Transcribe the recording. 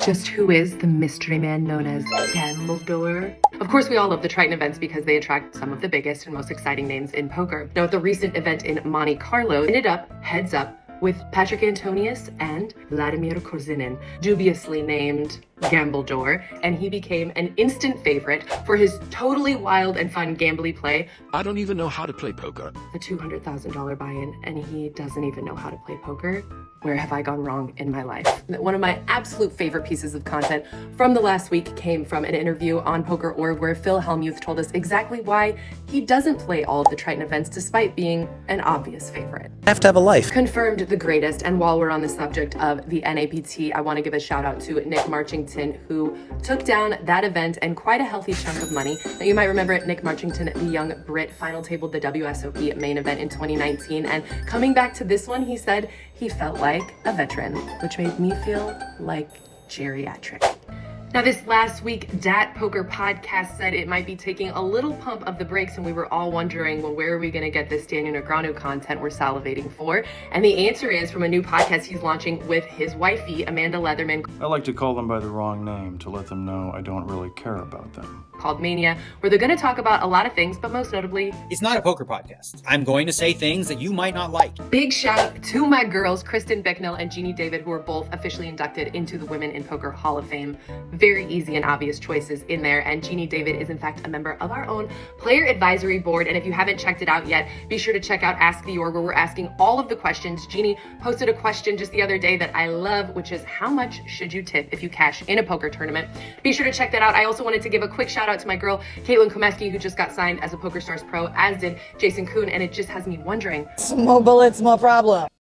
Just who is the mystery man known as Gambledor? Of course, we all love the Triton events because they attract some of the biggest and most exciting names in poker. Now, the recent event in Monte Carlo ended up heads up with Patrick Antonius and Vladimir Korzinin, dubiously named Gambledor, and he became an instant favorite for his totally wild and fun gambly play. I don't even know how to play poker. A $200,000 buy-in, and he doesn't even know how to play poker. Where have I gone wrong in my life? One of my absolute favorite pieces of content from the last week came from an interview on PokerOrg where Phil Hellmuth told us exactly why he doesn't play all of the Triton events despite being an obvious favorite. I have to have a life. Confirmed the greatest, and while we're on the subject of the NAPT, I want to give a shout out to Nick Marchington, who took down that event and quite a healthy chunk of money. Now, you might remember Nick Marchington, the young Brit, final tabled the WSOP main event in 2019, and coming back to this one, he said he felt like a veteran, which made me feel like geriatric. Now, this last week, Dat Poker Podcast said it might be taking a little pump of the brakes, and we were all wondering, well, where are we going to get this Daniel Negreanu content we're salivating for? And the answer is from a new podcast he's launching with his wifey, Amanda Leatherman. I like to call them by the wrong name to let them know I don't really care about them. Called Mania, where they're going to talk about a lot of things, but most notably, it's not a poker podcast. I'm going to say things that you might not like. Big shout out to my girls, Kristen Bicknell and Jeannie David, who are both officially inducted into the Women in Poker Hall of Fame. Very easy and obvious choices in there, and Jeannie David is in fact a member of our own player advisory board, and if you haven't checked it out yet, be sure to check out Ask the Org, where we're asking all of the questions. Jeannie posted a question just the other day that I love, which is how much should you tip if you cash in a poker tournament? Be sure to check that out. I also wanted to give a quick shout out to my girl, Comeskey, who just got signed as a PokerStars pro, as did Jason Koon, and it just has me wondering. Small bullets, small problem.